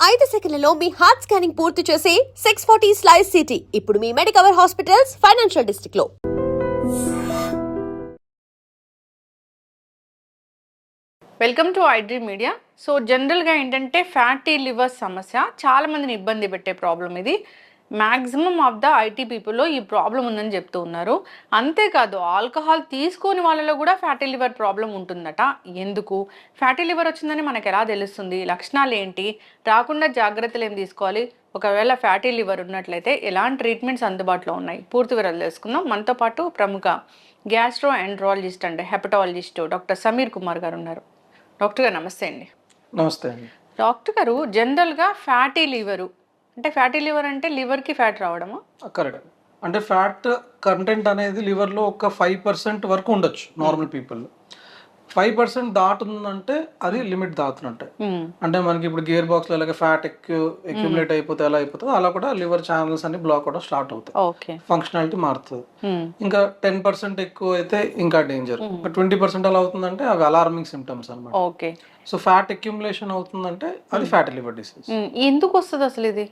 5 సెకన్లలో మీ heart scanning పూర్తి చేసి 640 స్లైస్ సిటీ ఇప్పుడు మీ మెడికవర్ హాస్పిటల్స్ ఫైనాన్షియల్ డిస్ట్రిక్ట్ లో. Welcome to iDream media. So జనరల్గా ఏంటంటే ఫ్యాటీ లివర్ సమస్య చాలా మందిని ఇబ్బంది పెట్టే ప్రాబ్లం ఇది. మ్యాక్సిమం ఆఫ్ ద ఐటీ పీపుల్లో ఈ ప్రాబ్లం ఉందని చెప్తూ ఉన్నారు. అంతేకాదు ఆల్కహాల్ తీసుకొని వాళ్ళలో కూడా ఫ్యాటీ లివర్ ప్రాబ్లం ఉంటుందట. ఎందుకు ఫ్యాటీ లివర్ వచ్చిందని మనకు ఎలా తెలుస్తుంది? లక్షణాలు ఏంటి? రాకుండా జాగ్రత్తలు ఏం తీసుకోవాలి? ఒకవేళ ఫ్యాటీ లివర్ ఉన్నట్లయితే ఎలాంటి ట్రీట్మెంట్స్ అందుబాటులో ఉన్నాయి? పూర్తి వివరాలు తెలుసుకుందాం. మనతో పాటు ప్రముఖ gastro enterologist and hepatologist doctor Sameer Kumar గారు ఉన్నారు. డాక్టర్ గారు నమస్తే అండి. నమస్తే అండి. డాక్టర్ గారు, జనరల్గా ఫ్యాటీ లివరు అంటే ఫ్యాటీ లివర్ అంటే లివర్కి ఫ్యాట్ రావడమా? కరెక్ట్. అంటే ఫ్యాట్ కంటెంట్ అనేది లివర్లో ఒక 5% వరకు ఉండొచ్చు నార్మల్ పీపుల్. 5% దాటుతుందంటే అది లిమిట్ దాటుతున్నట్టే. అంటే మనకి ఇప్పుడు గేర్ బాక్స్ లో అలాగే ఫ్యాట్ అక్యుములేట్ అయిపోతే ఎలా అయిపోతుందో అలా కూడా లివర్ ఛానల్స్ అన్ని బ్లాక్ అవడం స్టార్ట్ అవుతాయి, ఫంక్షనాలిటీ మారుతుంది. ఇంకా 10% ఎక్కువ అయితే ఇంకా డేంజర్. 20% అలా అవుతుందంటే అవి అలార్మింగ్ సిమ్టమ్స్ అన్నమాట. సో ఫ్యాట్ అక్యుములేషన్ అవుతుందంటే అది ఫ్యాటీ లివర్ డిసీజ్. ఎందుకు వస్తుంది అసలు ఇది?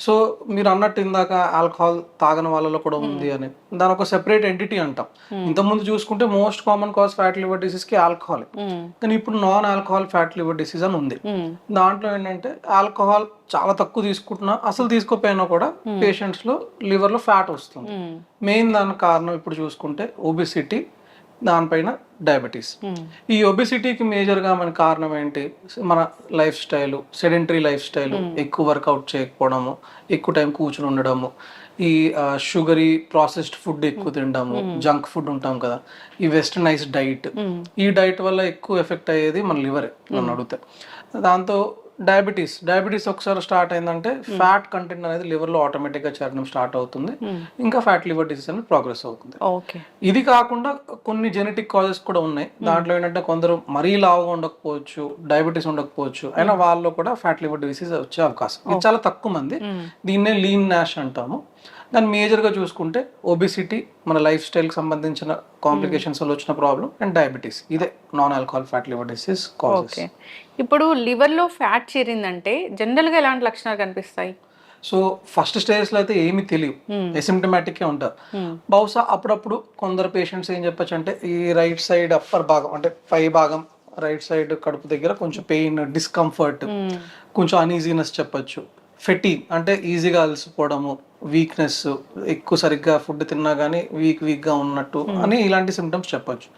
సో మీరు అన్నట్టు ఇందాక ఆల్కహాల్ తాగని వాళ్ళలో కూడా ఉంది అని, దాని ఒక సెపరేట్ ఎంటిటీ అంటాం. ఇంతకుముందు చూసుకుంటే most common cause fat liver disease కి ఆల్కహాల్, కానీ ఇప్పుడు non alcohol fat liver disease అని ఉంది. దాంట్లో ఏంటంటే ఆల్కహాల్ చాలా తక్కువ తీసుకుంటున్నా, అసలు తీసుకోపోయినా కూడా పేషెంట్స్ లో లివర్ లో ఫ్యాట్ వస్తుంది. మెయిన్ దానికి కారణం ఇప్పుడు చూసుకుంటే ఒబిసిటీ, దానిపైన డయాబెటీస్. ఈ ఒబిసిటీకి మేజర్గా మన కారణం ఏంటి? మన life style, sedentary life style, ఎక్కువ వర్కౌట్ చేయకపోవడము, ఎక్కువ టైం కూర్చుని ఉండడము, ఈ షుగరీ ప్రాసెస్డ్ ఫుడ్ ఎక్కువ తినడము, జంక్ ఫుడ్ ఉంటాం కదా, ఈ వెస్టర్నైజ్డ్ డైట్, ఈ డైట్ వల్ల ఎక్కువ ఎఫెక్ట్ అయ్యేది మన లివరే నన్ను అడిగితే. దాంతో డయాబెటీస్ ఒకసారి స్టార్ట్ అయిందంటే ఫ్యాట్ కంటెంట్ అనేది లివర్ లో ఆటోమేటిక్ గా చేరడం స్టార్ట్ అవుతుంది. ఇంకా ఫ్యాట్ లివర్ డిసీజ్ అనేది ప్రోగ్రెస్ అవుతుంది. ఇది కాకుండా కొన్ని జెనెటిక్ కాజెస్ కూడా ఉన్నాయి. దాంట్లో ఏంటంటే కొందరు మరీ లావుగా ఉండకపోవచ్చు, డయాబెటీస్ ఉండకపోవచ్చు, అయినా వాళ్ళలో కూడా ఫ్యాట్ లివర్ డిసీజ్ వచ్చే అవకాశం. ఇది చాలా తక్కువ మంది. దీన్నే లీన్ నాష్ అంటాము. దాన్ని మేజర్గా చూసుకుంటే ఒబిసిటీ, మన లైఫ్ స్టైల్కి సంబంధించిన కాంప్లికేషన్స్ వల్ల వచ్చిన ప్రాబ్లం, అండ్ డయాబెటీస్. ఇదే non alcohol fat liver disease causes. ఇప్పుడు లివర్లో ఫ్యాట్ చేరిందంటే జనరల్గా ఎలాంటి లక్షణాలు కనిపిస్తాయి? సో ఫస్ట్ స్టేజ్లో అయితే ఏమీ తెలియదు, ఎసిమ్టమాటిక్గా ఉంటారు. బహుశా అప్పుడప్పుడు కొందరు పేషెంట్స్ ఏం చెప్పచ్చు అంటే ఈ రైట్ సైడ్ అప్పర్ భాగం అంటే పై భాగం రైట్ సైడ్ కడుపు దగ్గర కొంచెం పెయిన్, డిస్కంఫర్ట్, కొంచెం అనీజీనెస్ చెప్పచ్చు. ఫెటీగ్ అంటే ఈజీగా అలసిపోవడము, వీక్నెస్, ఎక్కువ సరిగ్గా ఫుడ్ తిన్నా కానీ వీక్గా ఉన్నట్టు అని ఇలాంటి సిమ్టమ్స్ చెప్పొచ్చు.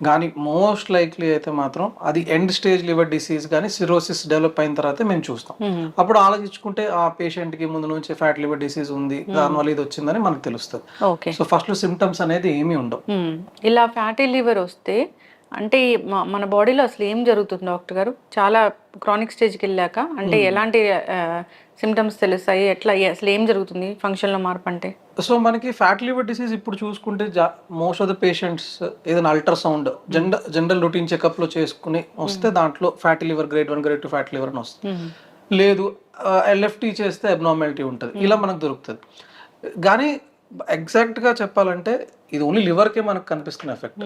కానీ మోస్ట్ లైక్లీ అయితే మాత్రం అది ఎండ్ స్టేజ్ లివర్ డిసీజ్ కానీ సిరోసిస్ డెవలప్ అయిన తర్వాత మేము చూస్తాం. అప్పుడు ఆలోచించుకుంటే ఆ పేషెంట్కి ముందు నుంచి ఫ్యాట్ లివర్ డిసీజ్ ఉంది, దానివల్ల ఇది వచ్చిందని మనకు తెలుస్తుంది. సో ఫస్ట్ సిమ్టమ్స్ అనేది ఏమీ ఉండవు. ఇలా ఫ్యాటీ లివర్ వస్తే అంటే మన బాడీలో అసలు ఏం జరుగుతుంది డాక్టర్ గారు? చాలా క్రానిక్ స్టేజ్కి వెళ్ళాక అంటే ఎలాంటి సిమ్టమ్స్ తెలుస్తాయి? ఎట్లా అసలు ఏం జరుగుతుంది ఫంక్షన్లో మార్పు అంటే? సో మనకి ఫ్యాట్ లివర్ డిసీజ్ ఇప్పుడు చూసుకుంటే మోస్ట్ ఆఫ్ ద పేషెంట్స్ ఏదైనా అల్ట్రాసౌండ్ జనరల్ రొటీన్ చెకప్లో చేసుకుని వస్తే దాంట్లో fatty liver grade 1 grade 2 fatty liver అని వస్తుంది. లేదు ఎల్ఎఫ్టీ చేస్తే అబ్నార్మాలిటీ ఉంటుంది, ఇలా మనకు దొరుకుతుంది. కానీ ఎగ్జాక్ట్గా చెప్పాలంటే ఇది ఓన్లీ లివర్కే మనకు కనిపిస్తున్న ఎఫెక్ట్.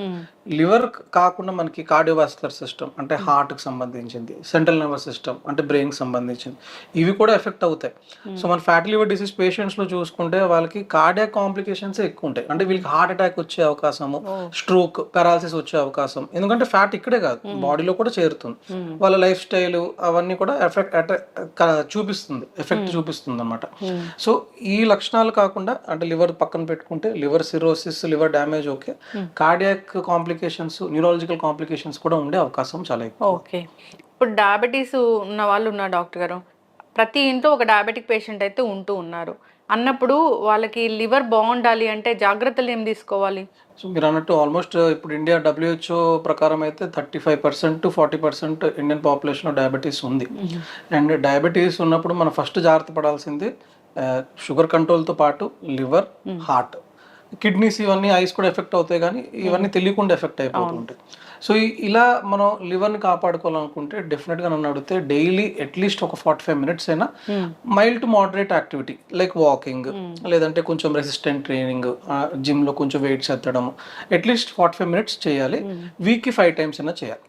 లివర్ కాకుండా మనకి కార్డియోవాస్కులర్ సిస్టమ్ అంటే హార్ట్కి సంబంధించింది, సెంట్రల్ నర్వస్ సిస్టమ్ అంటే బ్రెయిన్కి సంబంధించింది, ఇవి కూడా ఎఫెక్ట్ అవుతాయి. సో మన ఫ్యాటీ లివర్ డిసీజ్ పేషెంట్స్లో చూసుకుంటే వాళ్ళకి కార్డియాక్ కాంప్లికేషన్స్ ఎక్కువ ఉంటాయి. అంటే వీళ్ళకి హార్ట్ అటాక్ వచ్చే అవకాశము, స్ట్రోక్, పారాలసిస్ వచ్చే అవకాశం. ఎందుకంటే ఫ్యాట్ ఇక్కడే కాదు బాడీలో కూడా చేరుతుంది. వాళ్ళ లైఫ్ స్టైల్ అవన్నీ కూడా చూపిస్తుంది, ఎఫెక్ట్ చూపిస్తుంది అనమాట. సో ఈ లక్షణాలు కాకుండా అంటే లివర్ పక్కన పెట్టుకుంటే liver cirrhosis, liver damage okay, cardiac complications, neurological complications కూడా ఉండే అవకాశం చాలా ఎక్కువ. ఓకే. ఇప్పుడు డయాబెటీస్ ఉన్న వాళ్ళు ఉన్నారు డాక్టర్ గారు, ప్రతి ఇంట్లో ఒక డయాబెటిక్ పేషెంట్ అయితే ఉంటూ ఉన్నారు అన్నప్పుడు వాళ్ళకి లివర్ బాగుండాలి అంటే జాగ్రత్తలు ఏం తీసుకోవాలి? సో మీరు అన్నట్టు ఆల్మోస్ట్ ఇప్పుడు ఇండియా WHO ప్రకారం అయితే 35% to 40% ఇండియన్ పాపులేషన్లో డయాబెటీస్ ఉంది. అండ్ డయాబెటీస్ ఉన్నప్పుడు మనం ఫస్ట్ జాగ్రత్త పడాల్సింది షుగర్ కంట్రోల్తో పాటు లివర్, హార్ట్, కిడ్నీస్, ఇవన్నీ ఐస్ కూడా ఎఫెక్ట్ అవుతాయి. కానీ ఇవన్నీ తెలియకుండా ఎఫెక్ట్ అయిపోతుంటాయి. సో ఇలా మనం లివర్ని కాపాడుకోవాలనుకుంటే డెఫినెట్గా నన్ను అడిగితే డైలీ అట్లీస్ట్ ఒక 45 మినిట్స్ అయినా mild to moderate activity like walking, లేదంటే కొంచెం రెసిస్టెంట్ ట్రైనింగ్, జిమ్లో కొంచెం వెయిట్స్ ఎత్తడం, అట్లీస్ట్ 45 మినిట్స్ చేయాలి. వీక్కి 5 టైమ్స్ అయినా చేయాలి.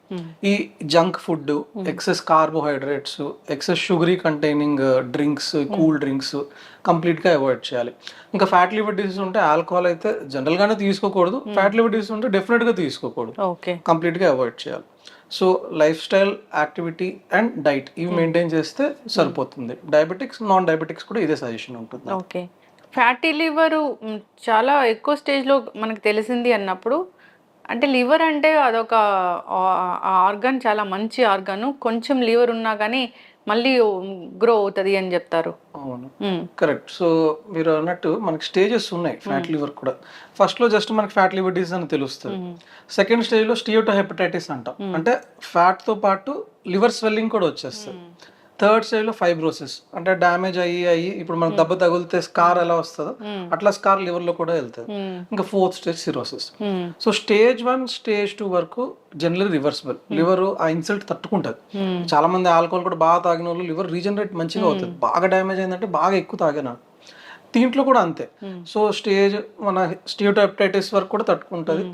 ఈ junk food, excess carbohydrates, excess sugary containing drinks, cool drinks కంప్లీట్గా అవాయిడ్ చేయాలి. ఇంకా ఫ్యాట్ లివర్ డిసీజ్ ఉంటే ఆల్కహాల్ అయితే జనరల్గానే తీసుకోకూడదు, ఫ్యాట్ లివర్ డిసీజ్ ఉంటే డెఫినెట్గా తీసుకోకూడదు, ఓకే. కంప్లీట్గా అవాయిడ్ చేయాలి. So life style, activity and diet ఇవి మెయింటైన్ చేస్తే సరిపోతుంది. డయాబెటిక్స్, నాన్ డయాబెటిక్స్ కూడా ఇదే సజెషన్ ఉంటుంది. ఓకే. ఫ్యాటీ లివర్ చాలా ఎక్కువ స్టేజ్లో మనకు తెలిసింది అన్నప్పుడు, అంటే లివర్ అంటే అదొక ఆర్గన్, చాలా మంచి ఆర్గన్. కొంచెం లివర్ ఉన్నా కానీ మళ్ళీ గ్రో అవుతుంది అని చెప్తారు. అవును, కరెక్ట్. సో మీరు అన్నట్టు మనకి స్టేజెస్ ఉన్నాయి ఫ్యాట్ లివర్ కూడా. ఫస్ట్ లో జస్ట్ మనకి ఫ్యాట్ లివర్ డిసీజ్ అని తెలుస్తుంది. సెకండ్ స్టేజ్ లో స్టియోటోహెపటైటిస్ అంటాం, అంటే ఫ్యాట్ తో పాటు లివర్ స్వెల్లింగ్ కూడా వచ్చేస్తుంది. థర్డ్ స్టేజ్ లో ఫైబ్రోసిస్, అంటే డ్యామేజ్ అయ్యి ఇప్పుడు మనకు దెబ్బ తగిలితే స్కార్ ఎలా వస్తుందో అట్లా స్కార్ లివర్ లో కూడా వెళ్తుంది. ఇంకా fourth stage cirrhosis. So stage 1, stage 2 వరకు జనరల్ రివర్సిబుల్. లివర్ ఆ ఇన్సల్ట్ తట్టుకుంటది. చాలా మంది ఆల్కహాల్ కూడా బాగా తాగిన వాళ్ళు లివర్ రీజనరేట్ మంచిగా అవుతుంది. బాగా డ్యామేజ్ అయిందంటే బాగా ఎక్కువ తాగిన దీంట్లో కూడా అంతే. సో స్టేజ్ మన స్టియోటోహెపటైటిస్ వరకు కూడా తట్టుకుంటది.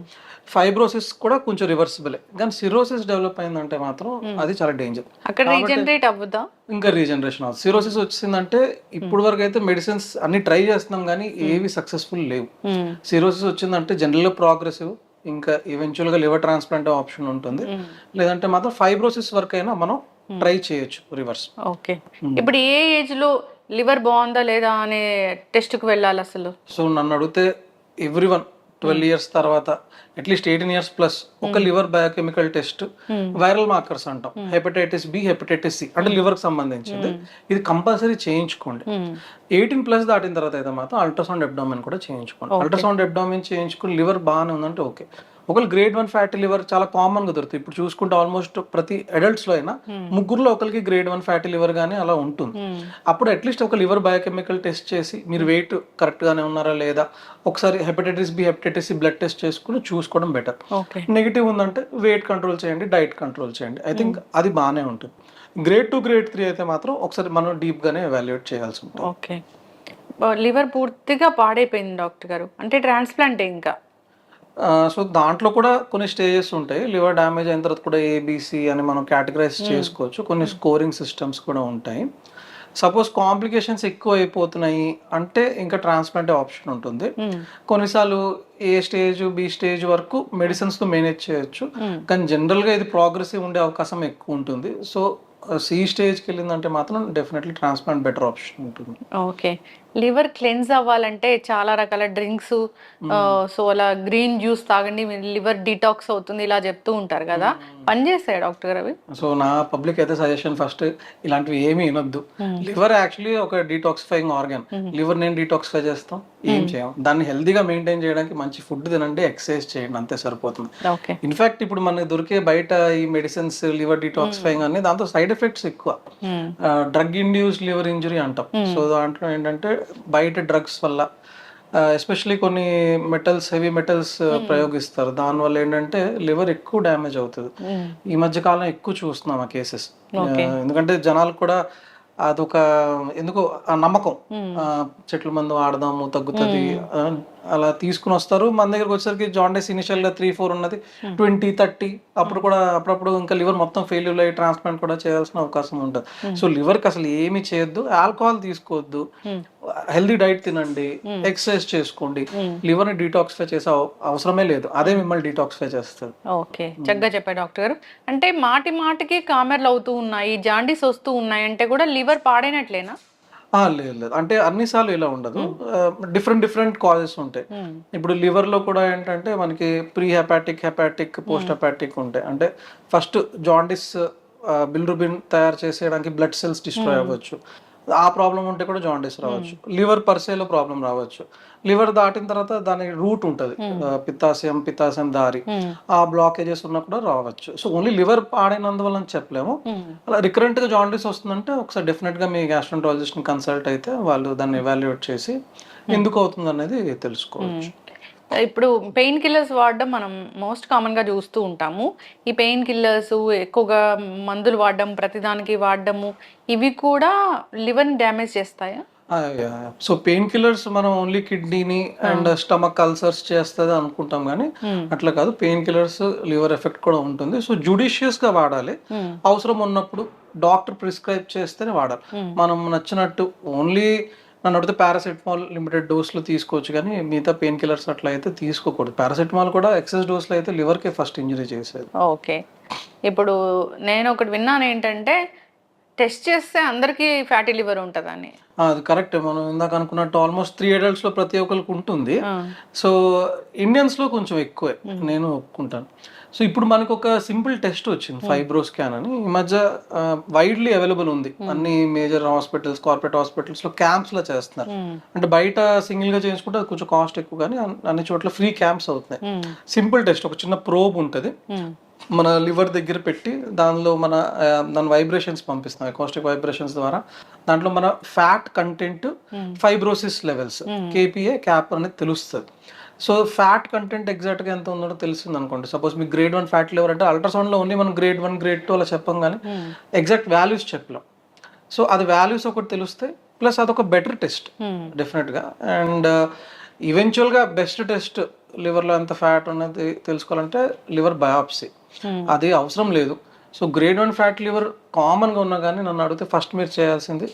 ఫైబ్రోసిస్ కూడా కొంచెం రివర్సిబుల్. కానీ సిరోసిస్ డెవలప్ అయిందంటే మాత్రం అది చాలా డేంజర్. అక్కడ రీజనరేట్ అవ్వదా? ఇంకా రీజనరేషన్ అవుతుంది. సిరోసిస్ వచ్చిందంటే ఇప్పుడు వరకు అయితే మెడిసిన్స్ అన్ని ట్రై చేస్తున్నాం కానీ ఏవి సక్సెస్ఫుల్ లేవు. సిరోసిస్ వచ్చిందంటే జనరల్ ప్రోగ్రెసివ్, ఇంకా ఈవెన్చువల్ గా లివర్ ట్రాన్స్ప్లాంట్ ఆప్షన్ ఉంటుంది. లేదంటే మాత్రం ఫైబ్రోసిస్ వరకు అయినా మనం ట్రై చేయొచ్చు రివర్స్. ఓకే. ఇప్పుడు ఏ ఏజ్ లో లివర్ బాగుందా లేదా అనే టెస్ట్ కు వెళ్ళాలి అసలు? సో నన్ను అడిగితే ఎవ్రీవన్ 12 ఇయర్స్ తర్వాత అట్లీస్ట్ 18 ఇయర్స్ ప్లస్ ఒక liver biochemical test, viral markers అంటాం, హెపటైటిస్ బి, హెపటైటిస్ సి, అంటే లివర్ కి సంబంధించింది, ఇది కంపల్సరీ చేయించుకోండి. 18+ దాటిన తర్వాత అయితే మాత్రం అల్ట్రాసౌండ్ అబ్డామిన్ కూడా చేయించుకోండి. అల్ట్రాసౌండ్ అబ్డామిన్ చేయించుకుని లివర్ బాగానే ఉందంటే ఓకే. ఒకవేళ గ్రేడ్ 1 ఫ్యాటీ లివర్ చాలా కామన్ గా దొరుకుతుంది. ఇప్పుడు చూసుకుంటే ఆల్మోస్ట్ ప్రతి అడల్ట్స్ లో అయినా ముగ్గురులో ఒకరికి గ్రేడ్ 1 ఫ్యాటీ లివర్ గానీ అలా ఉంటుంది. అప్పుడు అట్లీస్ట్ ఒక లివర్ బయోకెమికల్ టెస్ట్ చేసి మీరు వెయిట్ కరెక్ట్ గానే ఉన్నారా లేదా ఒకసారి hepatitis B, hepatitis C blood test చేసుకుని చూసుకోవడం బెటర్. నెగిటివ్ ఉందంటే వెయిట్ కంట్రోల్ చేయండి, డైట్ కంట్రోల్ చేయండి. ఐ థింక్ అది బాగానే ఉంటుంది. గ్రేడ్ 2, గ్రేడ్ 3 అయితే మాత్రం ఒకసారి మనం డీప్ గానే ఎవాల్యుయేట్ చేయాల్సి ఉంటుంది. ఓకే. లివర్ పూర్తిగా పాడైపోయింది డాక్టర్ గారు, అంటే ట్రాన్స్ప్లాంట్ ఇంకా? సో దాంట్లో కూడా కొన్ని స్టేజెస్ ఉంటాయి. లివర్ డ్యామేజ్ అయిన తర్వాత కూడా ఏబిసి అని మనం కేటగరైజ్ చేసుకోవచ్చు. కొన్ని స్కోరింగ్ సిస్టమ్స్ కూడా ఉంటాయి. సపోజ్ కాంప్లికేషన్స్ ఎక్కువ అయిపోతున్నాయి అంటే ఇంకా ట్రాన్స్ప్లాంట్ ఆప్షన్ ఉంటుంది. కొన్నిసార్లు ఏ స్టేజ్, బి స్టేజ్ వరకు మెడిసిన్స్ తో మేనేజ్ చేయొచ్చు. కానీ జనరల్ గా ఇది ప్రోగ్రెసివ్ ఉండే అవకాశం ఎక్కువ ఉంటుంది. సో సి స్టేజ్కి వెళ్ళిందంటే మాత్రం డెఫినెట్లీ ట్రాన్స్ప్లాంట్ బెటర్ ఆప్షన్ ఉంటుంది. ఓకే. లివర్ క్లెన్స్ అవ్వాలంటే చాలా రకాల డ్రింక్స్, సో అలా గ్రీన్ జ్యూస్ తాగండి లివర్ డిటాక్స్ అవుతుంది ఇలా చెప్తూ ఉంటారు కదా, పనిచేస్తాయి డాక్టర్ గారు అవి? సో నా పబ్లిక్ అయితే సజెషన్ ఫస్ట్ ఇలాంటివి ఏమీ వినొద్దు. లివర్ యాక్చువల్లీ ఒక డీటాక్సిఫైయింగ్ ఆర్గన్. లివర్ నేను డీటాక్సిఫై చేస్తాం, ఏం చేయం. దాన్ని హెల్దీగా మెయింటైన్ చేయడానికి మంచి ఫుడ్ తినండి, ఎక్సర్సైజ్ చేయండి, అంతే సరిపోతుంది. ఇన్ఫాక్ట్ ఇప్పుడు మనకి దొరికే బయట ఈ మెడిసిన్స్ లివర్ డీటాక్సిఫైయింగ్ అని దాంతో సైడ్ ఎఫెక్ట్స్ ఎక్కువ. డ్రగ్ ఇండ్యూస్డ్ లివర్ ఇంజరీ అంటాం. సో దాంట్లో ఏంటంటే బయట డ్రగ్స్ వల్ల ఎస్పెషలీ కొన్ని మెటల్స్, హెవీ మెటల్స్ ప్రయోగిస్తారు. దానివల్ల ఏంటంటే లివర్ ఎక్కువ డ్యామేజ్ అవుతుంది. ఈ మధ్య కాలం ఎక్కువ చూస్తున్నాం ఆ కేసెస్. ఎందుకంటే జనాలు కూడా అదొక ఎందుకో ఆ నమ్మకం, చెట్ల మందు ఆడదాము తగ్గుతుంది అలా తీసుకుని వస్తారు. మన దగ్గరకు వచ్చేసరికి జాండీస్ ఇనిషియల్ గా 3-4 ఉన్నది 20-30, అప్పుడు కూడా అప్పుడప్పుడు ఇంకా లివర్ మొత్తం ఫెయిల్యూర్ అయ్యి ట్రాన్స్ప్లాంట్ కూడా చేయాల్సిన అవకాశం ఉంటుంది. సో లివర్ కి అసలు ఏమి చేయొద్దు, ఆల్కహాల్ తీసుకోవద్దు, హెల్దీ డైట్ తినండి, ఎక్సర్సైజ్ చేసుకోండి. లివర్ ని డీటాక్సిఫై చేసే అవసరమే లేదు, అదే మిమ్మల్ని డీటాక్సిఫై చేస్తుంది. ఓకే, చక్కగా చెప్పారు డాక్టర్ గారు. అంటే మాటి మాటికి కామెర్లు అవుతూ ఉన్నాయి, జాండీస్ వస్తూ ఉన్నాయి అంటే కూడా లివర్ పాడైనట్లేనా? లేదు, అంటే అన్నిసార్లు ఇలా ఉండదు. డిఫరెంట్ కాజెస్ ఉంటాయి. ఇప్పుడు లివర్ లో కూడా ఏంటంటే మనకి pre hepatic, hepatic, post hepatic ఉంటాయి. అంటే ఫస్ట్ జాండిస్ బిలిరుబిన్ తయారు చేసేయడానికి బ్లడ్ సెల్స్ డిస్ట్రాయ్ అవ్వచ్చు, ఆ ప్రాబ్లం ఉంటే కూడా జాండీస్ రావచ్చు. లివర్ పర్సేలో ప్రాబ్లం రావచ్చు. లివర్ దాటిన తర్వాత దాని రూట్ ఉంటుంది, పిత్తాశయం దారి, ఆ బ్లాకేజెస్ ఉన్నా కూడా రావచ్చు. సో ఓన్లీ లివర్ పాడైనందువల్ల అని చెప్పలేము. అలా రికరెంట్ గా జాండీస్ వస్తుందంటే ఒకసారి డెఫినెట్ గా మీ గ్యాస్ట్రోంటాలజిస్ట్ ని కన్సల్ట్ అయితే వాళ్ళు దాన్ని ఎవాల్యుయేట్ చేసి ఎందుకు అవుతుంది అనేది తెలుసుకోవచ్చు. ఇప్పుడు పెయిన్ కిల్లర్స్ వాడడం మనం మోస్ట్ కామన్గా చూస్తూ ఉంటాము. ఈ పెయిన్ కిల్లర్స్ ఎక్కువగా మందులు వాడడం, ప్రతిదానికి వాడడము, ఇవి కూడా లివర్ని డ్యామేజ్ చేస్తాయా? సో పెయిన్ కిల్లర్స్ మనం ఓన్లీ కిడ్నీని అండ్ స్టమక్ అల్సర్స్ చేస్తుంది అనుకుంటాం కానీ అట్లా కాదు. పెయిన్ కిల్లర్స్ లివర్ ఎఫెక్ట్ కూడా ఉంటుంది. సో జుడిషియస్ గా వాడాలి. అవసరం ఉన్నప్పుడు డాక్టర్ ప్రిస్క్రైబ్ చేస్తేనే వాడాలి. మనం నచ్చినట్టు ఓన్లీ నన్ను అడిగితే పారాసెటమాల్ లిమిటెడ్ డోస్లో తీసుకోవచ్చు కానీ మిగతా పెయిన్ కిల్లర్స్ అట్లా అయితే తీసుకోకూడదు. పారాసెటమాల్ కూడా ఎక్సెస్ డోస్లో అయితే లివర్కే ఫస్ట్ ఇంజరీ చేసేది. ఓకే, ఇప్పుడు నేను ఒకటి విన్నాను ఏంటంటే టెస్ట్ చేస్తే అందరికీ ఫ్యాటీ లివర్ ఉంటుందని. అది కరెక్ట్. మనం ఇందాక అనుకున్నట్టు ఆల్మోస్ట్ 3 adults లో ప్రతి ఒక్కరికి ఉంటుంది. సో ఇండియన్స్ లో కొంచెం ఎక్కువే, నేను ఒప్పుకుంటాను. సో ఇప్పుడు మనకు ఒక సింపుల్ టెస్ట్ వచ్చింది, ఫైబ్రో స్కాన్ అని. ఈ మధ్య వైడ్లీ అవైలబుల్ ఉంది. అన్ని మేజర్ హాస్పిటల్స్, కార్పొరేట్ హాస్పిటల్స్ లో క్యాంప్స్ లో చేస్తున్నారు. అంటే బయట సింగిల్ గా చేయించుకుంటే అది కొంచెం కాస్ట్ ఎక్కువ, కానీ అన్ని చోట్ల ఫ్రీ క్యాంప్స్ అవుతున్నాయి. సింపుల్ టెస్ట్, ఒక చిన్న ప్రోబ్ ఉంటుంది, మన లివర్ దగ్గర పెట్టి దాని వైబ్రేషన్స్ పంపిస్తాం, అకాస్టిక్ వైబ్రేషన్స్ ద్వారా. దాంట్లో మన fat content, fibrosis levels, kPa cap అనేది తెలుస్తుంది. సో ఫ్యాట్ కంటెంట్ ఎగ్జాక్ట్గా ఎంత ఉందో తెలిసింది అనుకోండి. సపోజ్ మీకు గ్రేడ్ 1 ఫ్యాట్ లివర్ అంటే అల్ట్రాసౌండ్లో ఓన్లీ మనం గ్రేడ్ 1 గ్రేడ్ 2 అలా చెప్పం, కానీ ఎగ్జాక్ట్ వాల్యూస్ చెప్పలేం. సో అది వాల్యూస్ ఒకటి తెలుస్తాయి, ప్లస్ అదొక బెటర్ టెస్ట్ డెఫినెట్గా. అండ్ ఈవెన్చువల్గా బెస్ట్ టెస్ట్ లివర్లో ఎంత ఫ్యాట్ ఉన్నది తెలుసుకోవాలంటే లివర్ బయాప్సీ. అది అవసరం లేదు. సో గ్రేడ్ 1 ఫ్యాట్ లివర్ కామన్గా ఉన్నా కానీ నన్ను అడిగితే ఫస్ట్ మీరు చేయాల్సింది,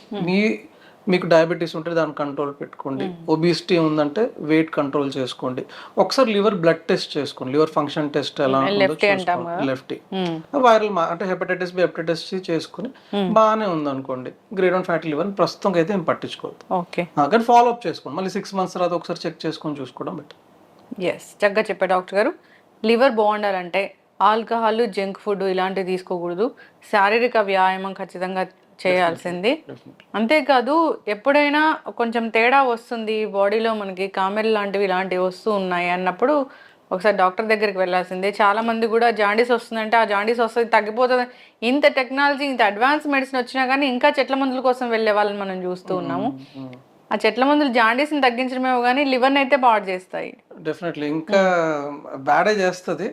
మీకు డయాబెటీస్ ఉంటే దాన్ని కంట్రోల్ పెట్టుకోండి, ఒబిసిటీ ఉందంటే వెయిట్ కంట్రోల్ చేసుకోండి, ఒకసారి లివర్ బ్లడ్ టెస్ట్ చేసుకోండి, లివర్ ఫంక్షన్ టెస్ట్ ఎలా లెఫ్ట్ వైరల్ అంటే హెపటైటిస్ బి, హెపటైటిస్ సి చేసుకుని బాగానే ఉంది అనుకోండి, గ్రేడ్ 1 ఫ్యాటీ లివర్ ప్రస్తుతం అయితే ఏం పట్టించుకోవద్దు. కానీ ఫాలో అప్ చేసుకోండి, మళ్ళీ 6 months తర్వాత ఒకసారి చెక్ చేసుకొని చూసుకోవడం బెటర్. ఎస్, చక్కగా చెప్పారు డాక్టర్ గారు. లివర్ బాగుండాలంటే ఆల్కహాల్, జంక్ ఫుడ్ ఇలాంటివి తీసుకోకూడదు, శారీరక వ్యాయామం ఖచ్చితంగా చేయాల్సింది. అంతేకాదు ఎప్పుడైనా కొంచెం తేడా వస్తుంది బాడీలో, మనకి కామెల్ లాంటివి ఇలాంటివి వస్తూ ఉన్నాయి అన్నప్పుడు ఒకసారి డాక్టర్ దగ్గరికి వెళ్ళాల్సిందే. చాలా మంది కూడా జాండీస్ వస్తుందంటే ఆ జాండీస్ వస్తుంది తగ్గిపోతుంది, ఇంత టెక్నాలజీ, ఇంత అడ్వాన్స్ మెడిసిన్ వచ్చినా కానీ ఇంకా చెట్ల మందుల కోసం వెళ్ళే వాళ్ళని మనం చూస్తూ ఉన్నాము. ఆ చెట్ల మందులు జాండీస్ని తగ్గించడమేమో కానీ లివర్ని అయితే పాడు చేస్తాయి. డెఫినెట్లీ ఇంకా బ్యాడే చేస్తుంది.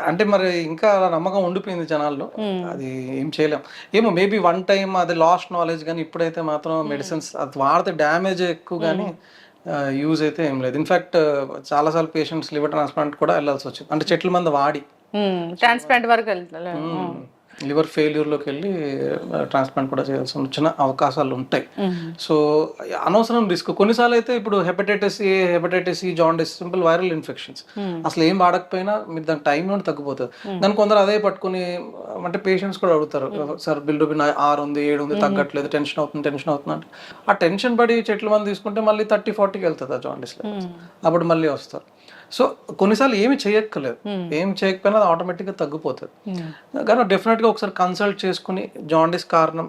అంటే మరి ఇంకా అలా నమ్మకం ఉండిపోయింది జనాల్లో, అది ఏం చేయలేం. ఏమో మేబీ వన్ టైం అది లాస్ట్ నాలెడ్జ్, కానీ ఇప్పుడైతే మాత్రం మెడిసిన్స్ అది వాడితే డ్యామేజ్ ఎక్కువ, కానీ యూజ్ అయితే ఏం లేదు. ఇన్ఫాక్ట్ చాలాసార్లు పేషెంట్స్ లివర్ ట్రాన్స్ప్లాంట్ కూడా వెళ్ళాల్సి వచ్చింది, అంటే చెట్ల మంది వాడి ట్రాన్స్ప్లాంట్ వరకు వెళ్తారు. లివర్ ఫెయిల్యూర్లోకి వెళ్ళి ట్రాన్స్ప్లాంట్ కూడా చేయాల్సి వచ్చిన అవకాశాలు ఉంటాయి. సో అనవసరం రిస్క్. కొన్నిసార్లు అయితే ఇప్పుడు hepatitis A, hepatitis C, jaundice simple viral infections, అసలు ఏం వాడకపోయినా మీరు దాని టైం నుండి తగ్గిపోతుంది. దాని కొందరు అదే పట్టుకుని, అంటే పేషెంట్స్ కూడా అడుగుతారు, సార్ బిల్రూబిన్ 6 ఉంది, 7 ఉంది, తగ్గట్లేదు, టెన్షన్ అవుతుంది అంటే ఆ టెన్షన్ పడి చెట్ల మంది తీసుకుంటే మళ్ళీ 30-40కి వెళ్తుంది ఆ జాండిస్ లెవెల్స్, అప్పుడు మళ్ళీ వస్తారు. సో కొన్నిసార్లు ఏమి చేయక్కర్లేదు, ఏం చేయకపోయినా అది ఆటోమేటిక్గా తగ్గిపోతుంది. కానీ డెఫినెట్గా ఒకసారి కన్సల్ట్ చేసుకుని జాండిస్ కారణం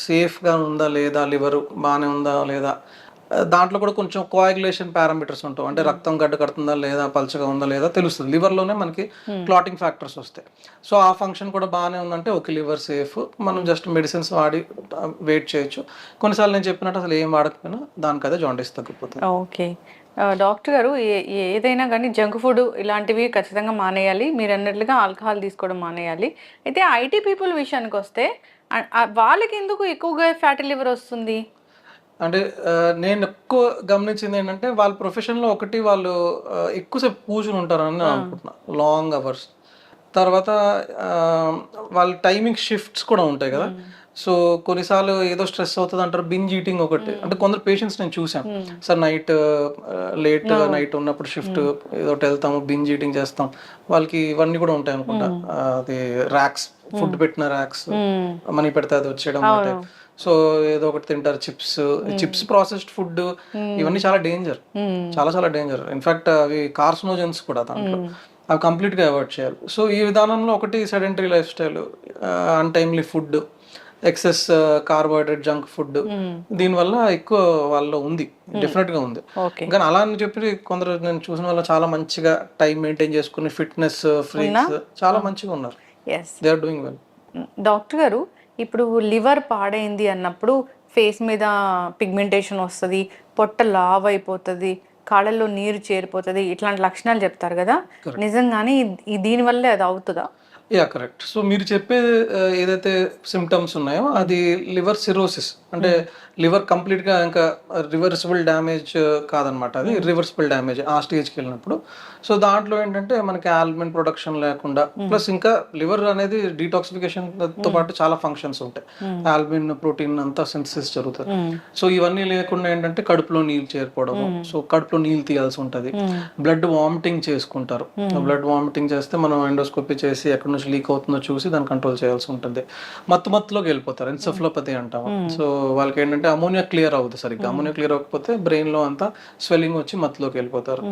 సేఫ్గా ఉందా లేదా, లివర్ బాగానే ఉందా లేదా, దాంట్లో కూడా కొంచెం కోయాగులేషన్ పారామీటర్స్ ఉంటాయి, అంటే రక్తం గడ్డ కడుతుందా లేదా, పల్చగా ఉందా లేదా తెలుస్తుంది. లివర్లోనే మనకి క్లాటింగ్ ఫ్యాక్టర్స్ వస్తాయి. సో ఆ ఫంక్షన్ కూడా బాగానే ఉందంటే ఓకే, లివర్ సేఫ్, మనం జస్ట్ మెడిసిన్స్ వాడి వెయిట్ చేయొచ్చు. కొన్నిసార్లు నేను చెప్పినట్టు అసలు ఏం వాడకపోయినా దానికదే జాండిస్ తగ్గిపోతుంది. ఓకే డాక్టర్ గారు, ఏదైనా కానీ జంక్ ఫుడ్ ఇలాంటివి ఖచ్చితంగా మానేయాలి, మీరు అన్నట్లుగా ఆల్కహాల్ తీసుకోవడం మానేయాలి. అయితే ఐటీ పీపుల్ విషయానికి వస్తే వాళ్ళకి ఎందుకు ఎక్కువగా ఫ్యాటీ లివర్ వస్తుంది? అంటే నేను ఎక్కువ గమనించింది ఏంటంటే వాళ్ళ ప్రొఫెషన్లో ఒకటి, వాళ్ళు ఎక్కువసేపు కూర్చుని ఉంటారని నేను అనుకుంటున్నా, లాంగ్ అవర్స్. తర్వాత వాళ్ళ టైమింగ్ షిఫ్ట్స్ కూడా ఉంటాయి కదా. సో కొన్నిసార్లు ఏదో స్ట్రెస్ అవుతుంది అంటారు, బింజ్ ఈటింగ్ ఒకటి. అంటే కొందరు పేషెంట్స్ నేను చూసాను, సార్ లేట్ నైట్ ఉన్నప్పుడు షిఫ్ట్ ఏదో ఒకటి వెళ్తాము, బింజ్ ఈటింగ్ చేస్తాం, వాళ్ళకి ఇవన్నీ కూడా ఉంటాయి అనుకుంటా. అది ర్యాక్స్, ఫుడ్ పెట్టిన ర్యాక్స్, మనీ పెడితే అది వచ్చేయడం ఉంటాయి. సో ఏదో ఒకటి తింటారు, చిప్స్ ప్రాసెస్డ్ ఫుడ్, ఇవన్నీ చాలా డేంజర్, చాలా డేంజర్. ఇన్ఫాక్ట్ అవి కార్సినోజన్స్ కూడా దాంట్లో, అవి కంప్లీట్గా అవాయిడ్ చేయాలి. సో ఈ విధానంలో ఒకటి sedentary life style, untimely food, excess carbohydrate, junk food, దీనివల్ల ఎక్కువ వాళ్ళలో ఉంది, డెఫినెట్గా ఉంది. కానీ అలా అని చెప్పి కొందరు నేను చూసిన వల్ల చాలా మంచిగా టైం మెయింటైన్ చేసుకుని ఫిట్నెస్ ఫ్రీక్స్ చాలా మంచిగా ఉన్నారు. They are doing well. Doctor గారు, ఇప్పుడు లివర్ పాడైంది అన్నప్పుడు ఫేస్ మీద పిగ్మెంటేషన్ వస్తుంది, పొట్ట లావ్ అయిపోతుంది, కాళ్ళల్లో నీరు చేరిపోతుంది ఇట్లాంటి లక్షణాలు చెప్తారు కదా, నిజంగానే దీనివల్లే అది అవుతుందా? Yeah correct. సో మీరు చెప్పే ఏదైతే సిమ్టమ్స్ ఉన్నాయో అది లివర్ సిరోసిస్, అంటే లివర్ కంప్లీట్గా ఇంకా రివర్సిబుల్ డ్యామేజ్ కాదనమాట, అది ఇర్రివర్సిబుల్ డ్యామేజ్ ఆ స్టేజ్కి వెళ్ళినప్పుడు. సో దాంట్లో ఏంటంటే మనకి ఆల్బమిన్ ప్రొడక్షన్ లేకుండా, ప్లస్ ఇంకా లివర్ అనేది డీటాక్సిఫికేషన్తో పాటు చాలా ఫంక్షన్స్ ఉంటాయి, ఆల్బమిన్ ప్రోటీన్ అంతా సింథసిస్ జరుగుతుంది. సో ఇవన్నీ లేకుండా ఏంటంటే కడుపులో నీళ్ళు చేరిపోవడము, సో కడుపులో నీళ్ళు తీయాల్సి ఉంటుంది, బ్లడ్ వామిటింగ్ చేసుకుంటారు. బ్లడ్ వామిటింగ్ చేస్తే మనం ఎండోస్కోపీ చేసి ఎక్కడి నుంచి లీక్ అవుతుందో చూసి దాన్ని కంట్రోల్ చేయాల్సి ఉంటుంది. మత్తులోకి వెళ్ళిపోతారు, ఎన్సెఫలోపతి అంటాము. సో వాళ్ళకి ఏంటంటే అమోనియా క్లియర్ అవుతుంది సరిగ్గా, అమోనియా క్లియర్ అవ్వకపోతే బ్రెయిన్ లో అంతా స్వెల్లింగ్ వచ్చి మత్తులోకి వెళ్ళిపోతారు.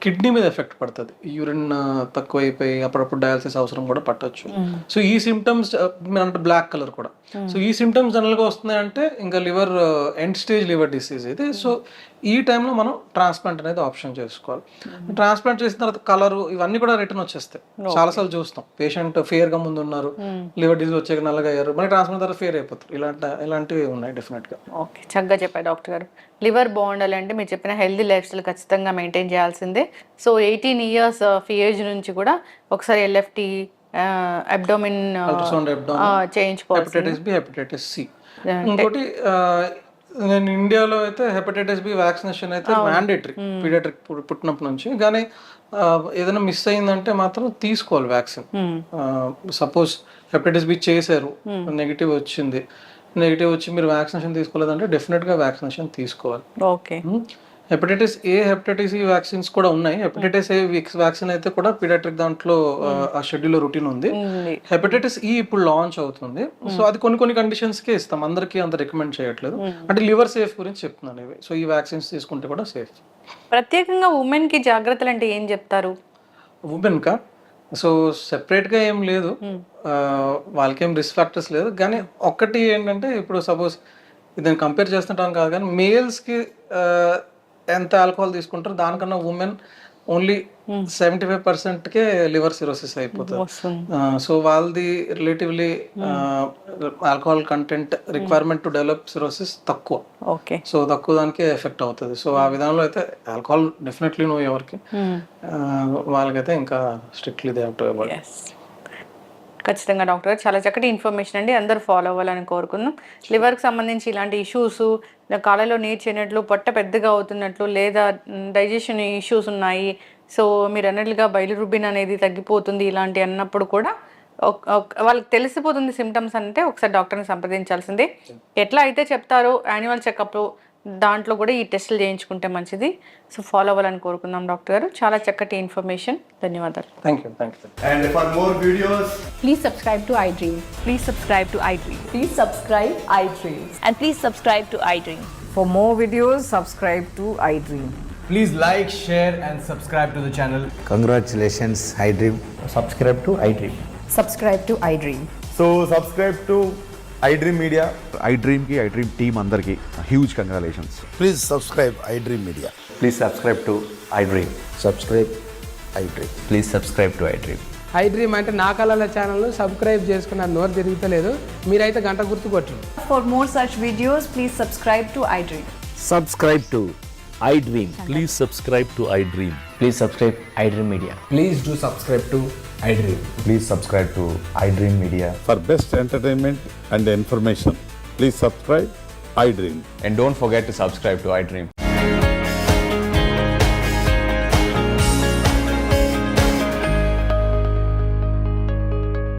కిడ్నీ మీద ఎఫెక్ట్ పడుతుంది, యూరిన్ తక్కువైపోయి అప్పుడప్పుడు డయాలసిస్ అవసరం కూడా పట్టొచ్చు. సో ఈ సిమ్టమ్స్ అంటే బ్లాక్ కలర్ కూడా, సో ఈ సిమ్టమ్స్ జనరల్ గా వస్తున్నాయి అంటే ఇంకా liver end stage liver disease ఇది. సో ఈ టైంలో మనం ట్రాన్స్ప్లాంట్ అనేది ఆప్షన్ చేసుకోవాలి. ట్రాన్స్ప్లాంట్ చేసిన తర్వాత కలర్ ఇవన్నీ కూడా రిటర్న్ వచ్చేస్తాయి. చాలాసార్లు చూస్తాం, పేషెంట్ ఫేర్ గా ముందు ఉన్నారు, లివర్ డిసీజ్ వచ్చాక నల్లగా అయ్యారు, మళ్ళీ ట్రాన్స్ప్లాంట్ తర్వాత ఫేర్ అయిపోతారు. ఇలాంటివి ఉన్నాయి డెఫినెట్ గా. ఓకే, చక్కగా చెప్పారు డాక్టర్ గారు. లివర్ బాగుండాలంటే మీరు చెప్పిన హెల్దీ లైఫ్ స్టైల్ ఖచ్చితంగా మెయింటైన్ చేయాల్సిందే. సో 18 years ఆఫ్ ఏజ్ నుంచి కూడా ఒకసారి ఎల్ఎఫ్టి, అబ్డోమిన్ చేయించుకోవాలి. Hepatitis B, hepatitis C. ఇంకోటి నేను ఇండియాలో అయితే హెపటైటిస్ బి వ్యాక్సినేషన్ అయితే మ్యాండేటరీ పీడియాట్రిక్ పుట్టినప్పటి నుంచి. కానీ ఏదైనా మిస్ అయిందంటే మాత్రం తీసుకోవాలి వ్యాక్సిన్. సపోజ్ హెపటైటిస్ బి చేశారు, నెగిటివ్ వచ్చి మీరు వ్యాక్సినేషన్ తీసుకోలేదంటే డెఫినెట్ గా వ్యాక్సినేషన్ తీసుకోవాలి. Okay. Hepatitis A, hepatitis E vaccines కూడా ఉన్నాయి. హెపటైటిస్ ఏ వ్యాక్సిన్ అయితే కూడా పీడియాట్రిక్ దాంట్లో ఆ షెడ్యూల్ రొటీన్ ఉంది. హెపటైటిస్ ఈ ఇప్పుడు లాంచ్ అవుతుంది. సో అది కొన్ని కండిషన్స్ కే ఇస్తాం, అందరికీ అంత రికమెండ్ చేయట్లేదు. అంటే లివర్ సేఫ్ గురించి చెప్తున్నాను ఇవి. సో ఈ వ్యాక్సిన్స్ తీసుకుంటే కూడా సేఫ్. ప్రత్యేకంగా ఉమెన్ కి జాగ్రత్తలు అంటే ఏం చెప్తారు? ఉమెన్ కా సో సెపరేట్ గా ఏం లేదు, వాళ్ళకేం రిస్క్ ఫ్యాక్టర్స్ లేదు. కానీ ఒక్కటి ఏంటంటే ఇప్పుడు సపోజ్ ఇదని కంపేర్ చేస్తుంటాను కాదు, కానీ మేల్స్ కి ఎంత ఆల్కహాల్ తీసుకుంటారో దానికన్నా ఉమెన్ ఓన్లీ 75% లివర్ సిరోసిస్ అయిపోతుంది. సో వాళ్ళది relatively alcohol content requirement to develop cirrhosis తక్కువ. ఓకే. సో తక్కువ దానికి ఎఫెక్ట్ అవుతుంది. సో ఆ విధానంలో అయితే ఆల్కహాల్ డెఫినెట్లీ నో ఎవరికి, వాళ్ళకైతే ఇంకా strictly they have to avoid. ఖచ్చితంగా డాక్టర్ గారు చాలా చక్కటి ఇన్ఫర్మేషన్ అండి, అందరూ ఫాలో అవ్వాలని కోరుకుందాం. లివర్కి సంబంధించి ఇలాంటి ఇష్యూస్, కాళ్ళలో నీరు చేరినట్లు, పొట్ట పెద్దగా అవుతున్నట్లు, లేదా డైజెషన్ ఇష్యూస్ ఉన్నాయి, సో మీరు అన్నట్లుగా బైలిరుబిన్ అనేది తగ్గిపోతుంది, ఇలాంటి అన్నప్పుడు కూడా వాళ్ళకి తెలిసిపోతుంది సిమ్టమ్స్ అంటే ఒకసారి డాక్టర్ని సంప్రదించాల్సిందే. ఎట్లా అయితే చెప్తారో యాన్యువల్ చెకప్ దాంట్లో కూడా ఈ టెస్టులు చేయించుకుంటే మంచిది. సో ఫాలో అవ్వాలని కోరుకుందాం డాక్టర్ గారు. చాలా చక్కటి ఇన్ఫర్మేషన్, ధన్యవాదాలు. Thank you. And for more videos, Please subscribe to iDream. Please subscribe to iDream. Please subscribe iDream. And please subscribe to iDream. For more videos, subscribe to iDream. please like, share and subscribe to the channel. Congratulations, iDream. Subscribe to iDream. Subscribe to iDream. So subscribe to iDream Media. iDream ki iDream team andarki huge congratulations. Please subscribe iDream Media. Please subscribe to iDream. Subscribe iDream. Please subscribe to iDream. iDream అంటే నా కళల channel subscribe చేసుకున్న నోరు తిరుగుతలేదు, మీరైతే గంట గుర్తు కొట్టండి. For more such videos, please subscribe to iDream. Subscribe to iDream. Please subscribe to iDream. Please subscribe iDream Media. Please do subscribe to iDream. Please subscribe to iDream Media. For best entertainment and information, please subscribe iDream. And don't forget to subscribe to iDream.